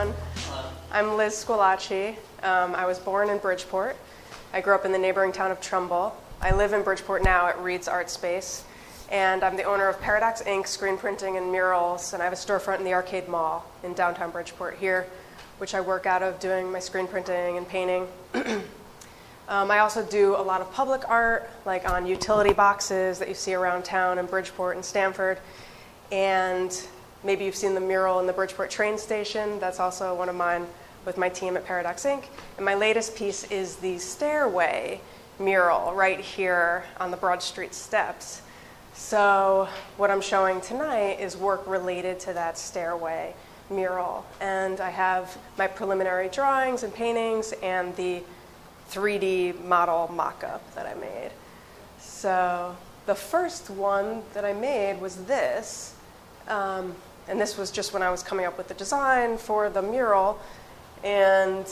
everyone. I'm Liz Squillace. I was born in Bridgeport. I grew up in the neighboring town of Trumbull. I live in Bridgeport now at Reed's Art Space, and I'm the owner of Paradox Ink, screen printing and murals, and I have a storefront in the Arcade Mall in downtown Bridgeport here, which I work out of doing my screen printing and painting. I also do a lot of public art, like on utility boxes that you see around town in Bridgeport and Stamford. And maybe you've seen the mural in the Bridgeport train station. That's also one of mine with my team at Paradox Ink. And my latest piece is the stairway mural right here on the Broad Street steps. So what I'm showing tonight is work related to that stairway mural. And I have my preliminary drawings and paintings and the 3D model mock-up that I made. So the first one that I made was this. And this was just when I was coming up with the design for the mural. And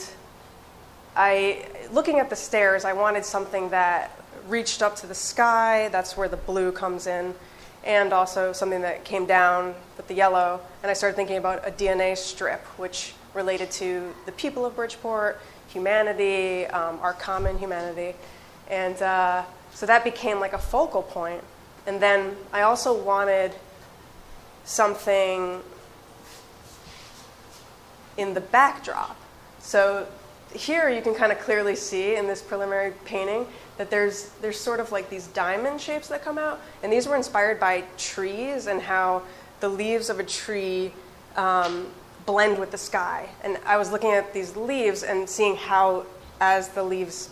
looking at the stairs, I wanted something that reached up to the sky. That's where the blue comes in. And also something that came down with the yellow. And I started thinking about a DNA strip, which related to the people of Bridgeport, humanity, our common humanity. And so that became like a focal point. And then I also wanted something in the backdrop. So here you can kind of clearly see in this preliminary painting that there's sort of like these diamond shapes that come out. And these were inspired by trees and how the leaves of a tree blend with the sky. And I was looking at these leaves and seeing how as the leaves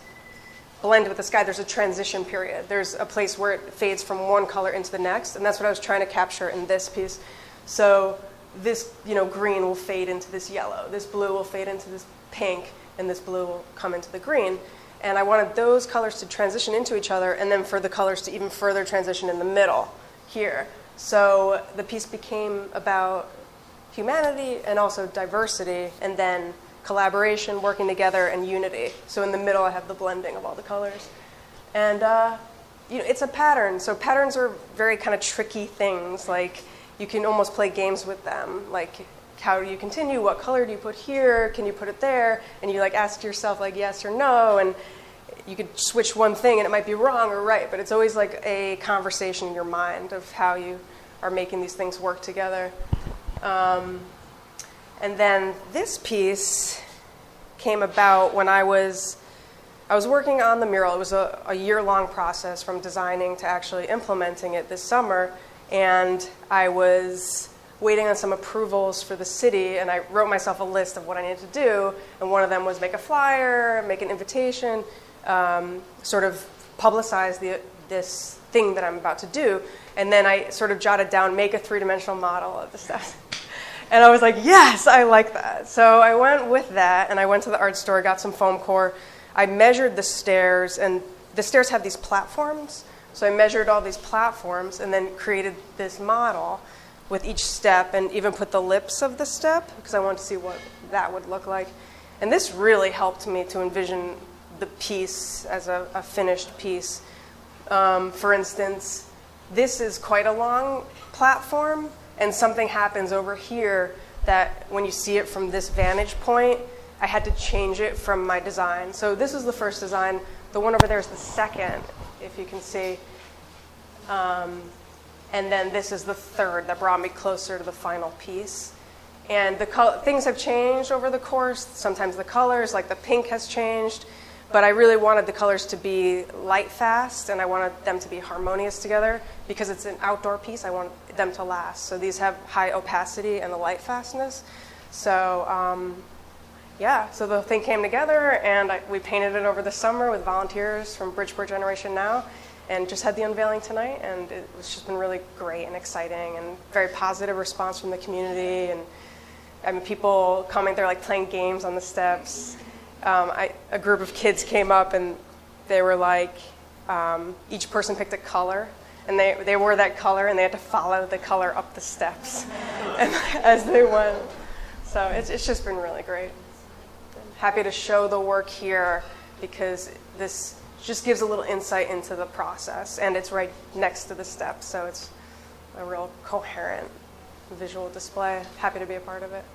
blend with the sky, there's a transition period. There's a place where it fades from one color into the next, and that's what I was trying to capture in this piece. So this, green will fade into this yellow, this blue will fade into this pink, and this blue will come into the green. And I wanted those colors to transition into each other, and then for the colors to even further transition in the middle here. So the piece became about humanity and also diversity, and then collaboration, working together, and unity. So in the middle, I have the blending of all the colors. And it's a pattern. So patterns are very kind of tricky things. Like you can almost play games with them. Like how do you continue? What color do you put here? Can you put it there? And you ask yourself yes or no. And you could switch one thing and it might be wrong or right. But it's always like a conversation in your mind of how you are making these things work together. And then this piece came about when I was working on the mural. It was a year-long process from designing to actually implementing it this summer. And I was waiting on some approvals for the city, and I wrote myself a list of what I needed to do. And one of them was make a flyer, make an invitation, sort of publicize this thing that I'm about to do. And then I sort of jotted down, make a three-dimensional model of the steps. And I was like, yes, I like that. So I went with that, and I went to the art store, got some foam core. I measured the stairs, and the stairs have these platforms. So I measured all these platforms and then created this model with each step and even put the lips of the step because I wanted to see what that would look like. And this really helped me to envision the piece as a finished piece. For instance, this is quite a long platform, and something happens over here that when you see it from this vantage point, I had to change it from my design. So this is the first design. The one over there is the second, if you can see. And then this is the third that brought me closer to the final piece. And things have changed over the course. Sometimes the colors, like the pink has changed. But I really wanted the colors to be light fast, and I wanted them to be harmonious together. Because it's an outdoor piece, I want them to last. So these have high opacity and the light fastness. So so the thing came together, and we painted it over the summer with volunteers from Bridgeport Generation Now, and just had the unveiling tonight, and it's just been really great and exciting, and very positive response from the community, and I mean, people coming there playing games on the steps. A group of kids came up, and they were each person picked a color, and they wore that color, and they had to follow the color up the steps as they went. So it's just been really great. Happy to show the work here because this just gives a little insight into the process, and it's right next to the steps, so it's a real coherent visual display. Happy to be a part of it.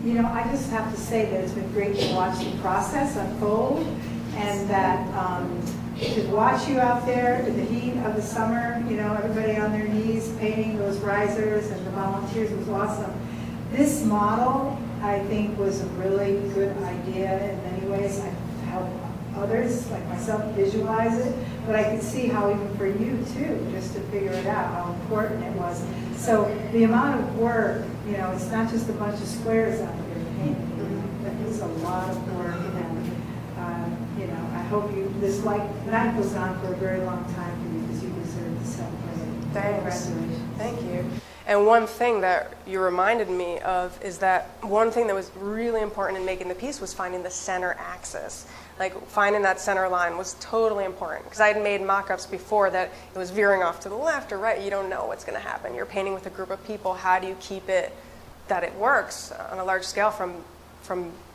You know, I just have to say that it's been great to watch the process unfold, and that to watch you out there in the heat of the summer, you know, everybody on their knees painting those risers and the volunteers was awesome. This model, I think, was a really good idea in many ways. I helped others, like myself, visualize it, but I could see how even for you too, just to figure it out, how important it was. So the amount of work, you know, it's not just a bunch of squares out there painting, but it's a lot of work, and you know, I hope that goes on for a very long time for you, because you deserve the celebrate. Thanks. Congratulations. Thank you. And one thing that you reminded me of is that one thing that was really important in making the piece was finding the center axis. Like finding that center line was totally important, because I had made mock-ups before that it was veering off to the left or right. You don't know what's going to happen. You're painting with a group of people. How do you keep it that it works on a large scale from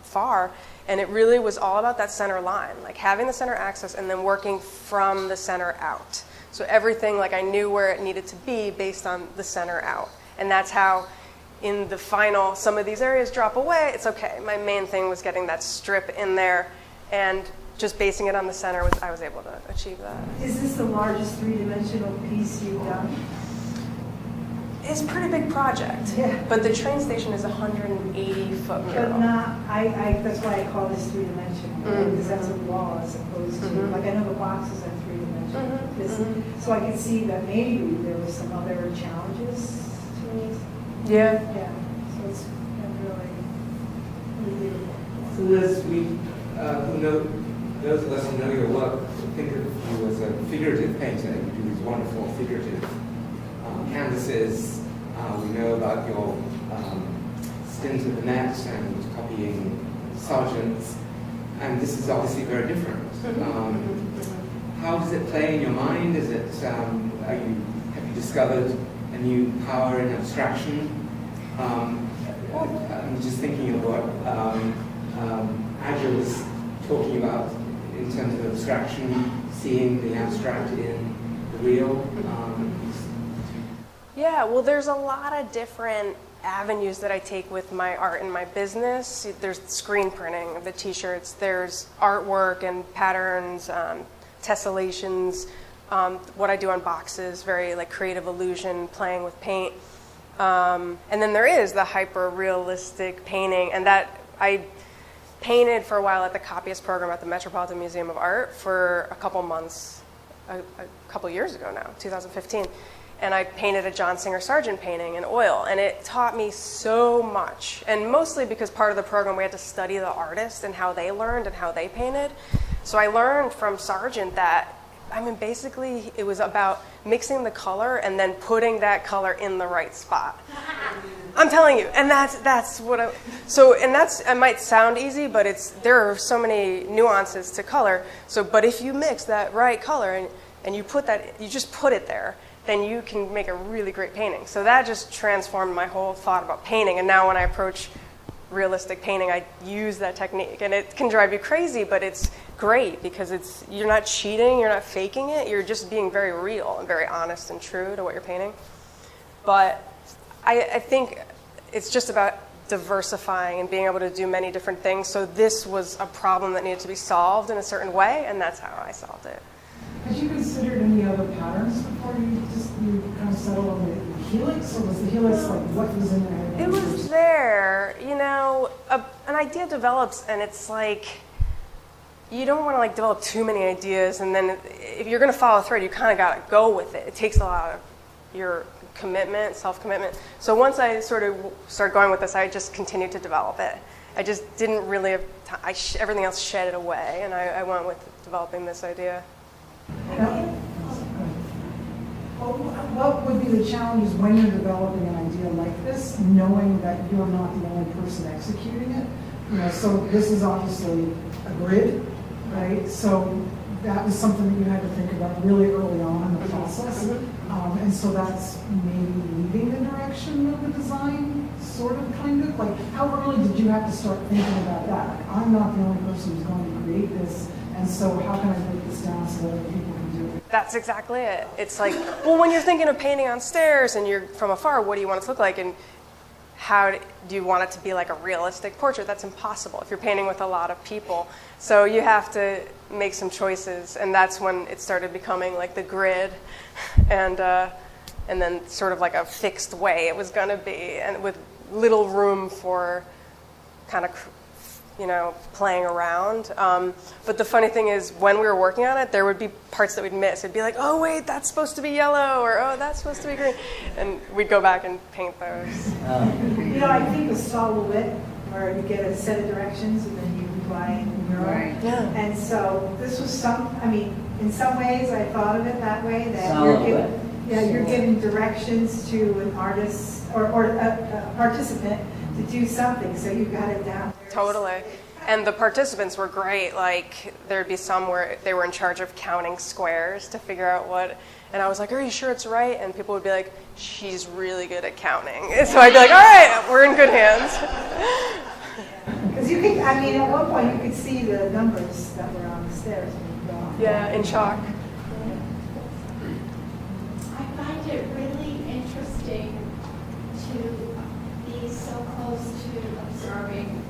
far? And it really was all about that center line, like having the center axis and then working from the center out. So everything, like I knew where it needed to be based on the center out. And that's how in the final, some of these areas drop away. It's okay. My main thing was getting that strip in there, and just basing it on the center, I was able to achieve that. Is this the largest three-dimensional piece you've done? It's a pretty big project. Yeah. But the train station is 180-foot mural. But not, that's why I call this three-dimensional, because that's a wall as opposed to, like I know the boxes are three-dimensional. So I could see that maybe there were some other challenges to it. Yeah. Yeah, so it's been really beautiful. So Liz, those of us who know your work think of you as a figurative painter. You do these wonderful figurative canvases. We know about your stint at the Met and copying Sargent's, and this is obviously very different. How does it play in your mind? Is it have you discovered a new power in abstraction? I'm just thinking of what Adja was talking about in terms of abstraction, seeing the abstract in the real. Yeah, well, there's a lot of different avenues that I take with my art and my business. There's screen printing of the t-shirts, there's artwork and patterns, tessellations, what I do on boxes, very like creative illusion, playing with paint. And then there is the hyper-realistic painting, and that I painted for a while at the copyist program at the Metropolitan Museum of Art for a couple months, a couple years ago now, 2015. And I painted a John Singer Sargent painting in oil, and it taught me so much. And mostly because part of the program we had to study the artist and how they learned and how they painted. So I learned from Sargent that, I mean, basically it was about mixing the color and then putting that color in the right spot. I'm telling you, and that's what it might sound easy, but there are so many nuances to color. So, but if you mix that right color and you just put it there, then you can make a really great painting. So that just transformed my whole thought about painting. And now when I approach realistic painting, I use that technique. And it can drive you crazy, but it's great because you're not cheating, you're not faking it, you're just being very real and very honest and true to what you're painting. But I think it's just about diversifying and being able to do many different things. So this was a problem that needed to be solved in a certain way, and that's how I solved it. Had you considered any other patterns before you kind of settled on the helix, or was the helix like what was in there? It was there, you know. An idea develops, and it's like you don't want to like develop too many ideas, and then if you're going to follow a thread, you kind of got to go with it. It takes a lot of your commitment, self-commitment. So once I sort of started going with this, I just continued to develop it. I just didn't really have time. Everything else shed it away, and I went with developing this idea. What would be the challenges when you're developing an idea like this, knowing that you're not the only person executing it? You know, so this is obviously a grid, right? So that was something that you had to think about really early on in the process. And so that's maybe leading the direction of the design, sort of, kind of? Like, how early did you have to start thinking about that? Like, I'm not the only person who's going to create this, and so how can I break this down so that other people can do it? That's exactly it. It's like, well, when you're thinking of painting on stairs and you're from afar, what do you want it to look like? And do you want it to be like a realistic portrait? That's impossible if you're painting with a lot of people. So you have to make some choices, and that's when it started becoming like the grid, and then sort of like a fixed way it was going to be, and with little room for kind of, playing around. But the funny thing is, when we were working on it, there would be parts that we'd miss. It'd be like, oh, wait, that's supposed to be yellow, or oh, that's supposed to be green. And we'd go back and paint those. I think with Squillace, where you get a set of directions and then you apply the mural. Right. Yeah. And so this was in some ways I thought of it that way, that you're giving directions to an artist or a participant to do something, so you got it down. Totally. And the participants were great. Like, there'd be some where they were in charge of counting squares to figure out what, and I was like, are you sure it's right? And people would be like, she's really good at counting. And so I'd be like, all right, we're in good hands. Because you could, at one point you could see the numbers that were on the stairs when you go on. Yeah, in chalk. I find it really interesting to be so close to observing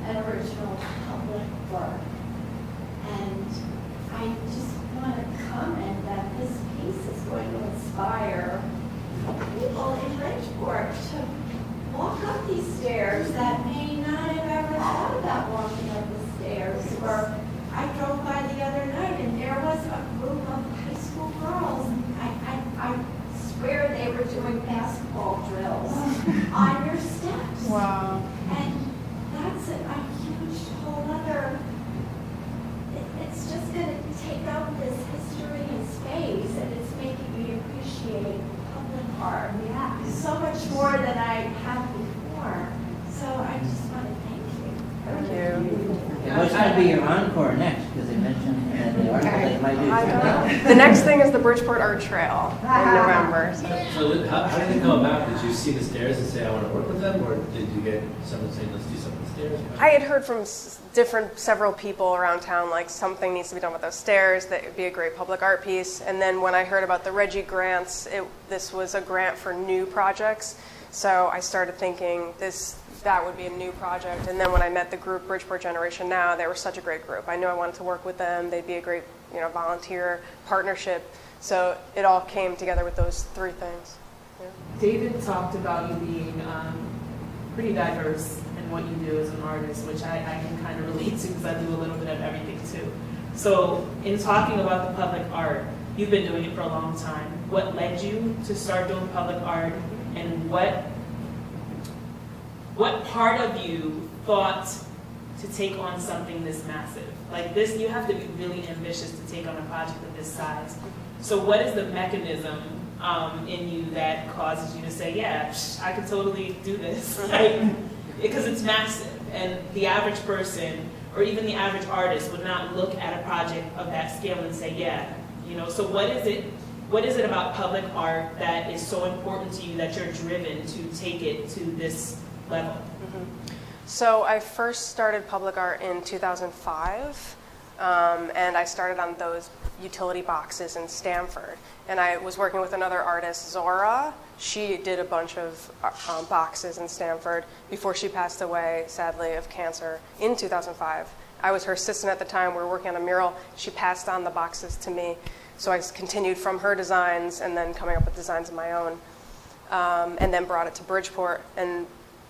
an original public work. And I just want to comment that this piece is going to inspire people in Bridgeport to walk up these stairs that may not have ever thought about walking up the stairs. Or I drove by the other night and there was a group of high school girls. I swear they were doing basketball drills on your steps. Wow. And that's a huge whole other, it's just going to take up this history and space, and it's making me appreciate public art. Yeah. So much more than I have before. So I just want to thank you. Thank you. Yeah, what's going to be your encore next? Because they mentioned in the article they might do I something don't else. know. The next thing is the Bridgeport Art Trail in November. So how did it come about? Did you see the stairs and say, I want to work with them? Or did you get someone saying, let's do something with the stairs? I had heard from several people around town, like something needs to be done with those stairs, that would be a great public art piece. And then when I heard about the Reggie grants, this was a grant for new projects. So I started thinking that would be a new project. And then when I met the group Bridgeport Generation Now, they were such a great group. I knew I wanted to work with them. They'd be a great, volunteer partnership. So it all came together with those three things. Yeah. David talked about you being pretty diverse in what you do as an artist, which I can kind of relate to because I do a little bit of everything too. So in talking about the public art, you've been doing it for a long time. What led you to start doing public art, and what part of you thought to take on something this massive? Like this, you have to be really ambitious to take on a project of this size. So what is the mechanism in you that causes you to say, yeah, I could totally do this? Because it's massive, and the average person, or even the average artist, would not look at a project of that scale and say, yeah. So what is it about public art that is so important to you that you're driven to take it to this level? Mm-hmm. So I first started public art in 2005, and I started on those utility boxes in Stamford. And I was working with another artist, Zora. She did a bunch of boxes in Stamford before she passed away, sadly, of cancer in 2005. I was her assistant at the time. We were working on a mural. She passed on the boxes to me. So I continued from her designs and then coming up with designs of my own, and then brought it to Bridgeport. And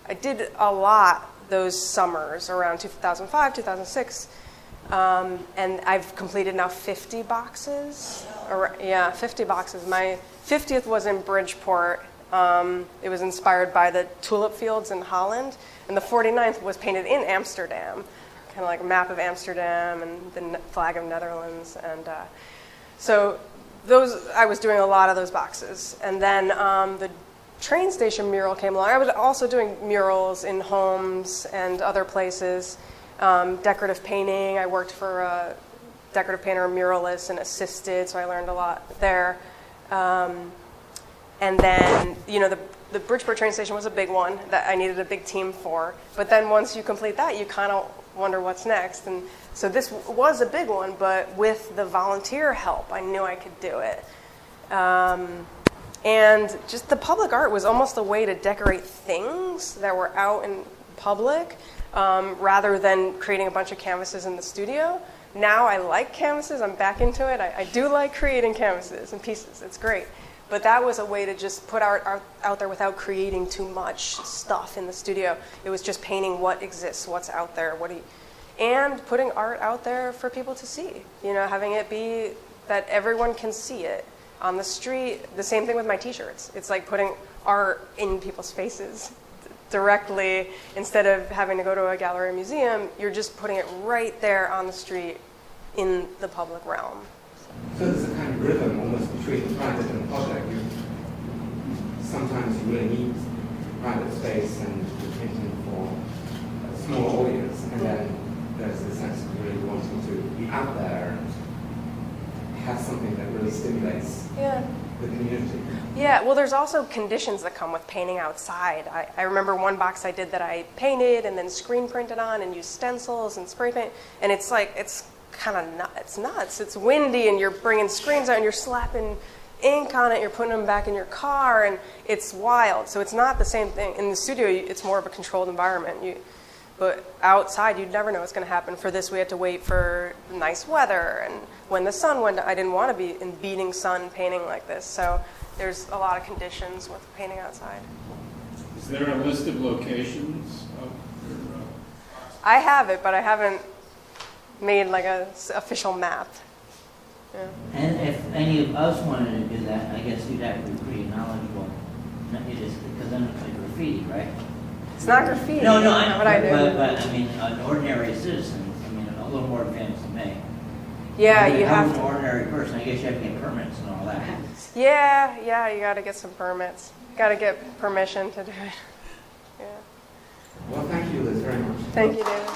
I did a lot those summers around 2005, 2006, and I've completed now 50 boxes. 50 boxes. My 50th was in Bridgeport. It was inspired by the tulip fields in Holland, and the 49th was painted in Amsterdam, kind of like a map of Amsterdam and the flag of Netherlands. And so I was doing a lot of those boxes. And then the train station mural came along. I was also doing murals in homes and other places. Decorative painting. I worked for a decorative painter, muralist, and assisted, so I learned a lot there. And then, the Bridgeport train station was a big one that I needed a big team for. But then once you complete that, you kind of wonder what's next. And so this was a big one, but with the volunteer help, I knew I could do it. And just the public art was almost a way to decorate things that were out in public rather than creating a bunch of canvases in the studio. Now I like canvases. I'm back into it. I do like creating canvases and pieces. It's great. But that was a way to just put art out there without creating too much stuff in the studio. It was just painting what exists, what's out there, and putting art out there for people to see. You know, having it be that everyone can see it on the street. The same thing with my t-shirts. It's like putting art in people's faces directly. Instead of having to go to a gallery or museum, you're just putting it right there on the street in the public realm. So there's a kind of rhythm almost between the private and the public. Sometimes you really need private space and you're painting for a small audience, and then there's the sense of really wanting to be out there and have something that really stimulates the community. Yeah, well, there's also conditions that come with painting outside. I remember one box I did that I painted and then screen printed on and used stencils and spray paint, and it's like, it's kind of it's nuts. It's windy and you're bringing screens out and you're slapping ink on it, you're putting them back in your car, and it's wild. So it's not the same thing. In the studio, it's more of a controlled environment. But outside, you'd never know what's going to happen. For this, we had to wait for nice weather, and when the sun went, I didn't want to be in beating sun painting like this. So there's a lot of conditions with painting outside. Is there a list of locations of your I have it, but I haven't made like a official map. Yeah. And if any of us wanted to do that, I guess you'd have to be pretty knowledgeable. Not you just, because then it's like graffiti, right? It's not graffiti. No, I know what I do. But I mean, an ordinary citizen, I mean, a little more advanced than me. Yeah, I mean, you have I'm to. an ordinary person, I guess you have to get permits and all that. Yeah, you got to get some permits. Got to get permission to do it. Yeah. Well, thank you, Liz, very much. Thank you, David.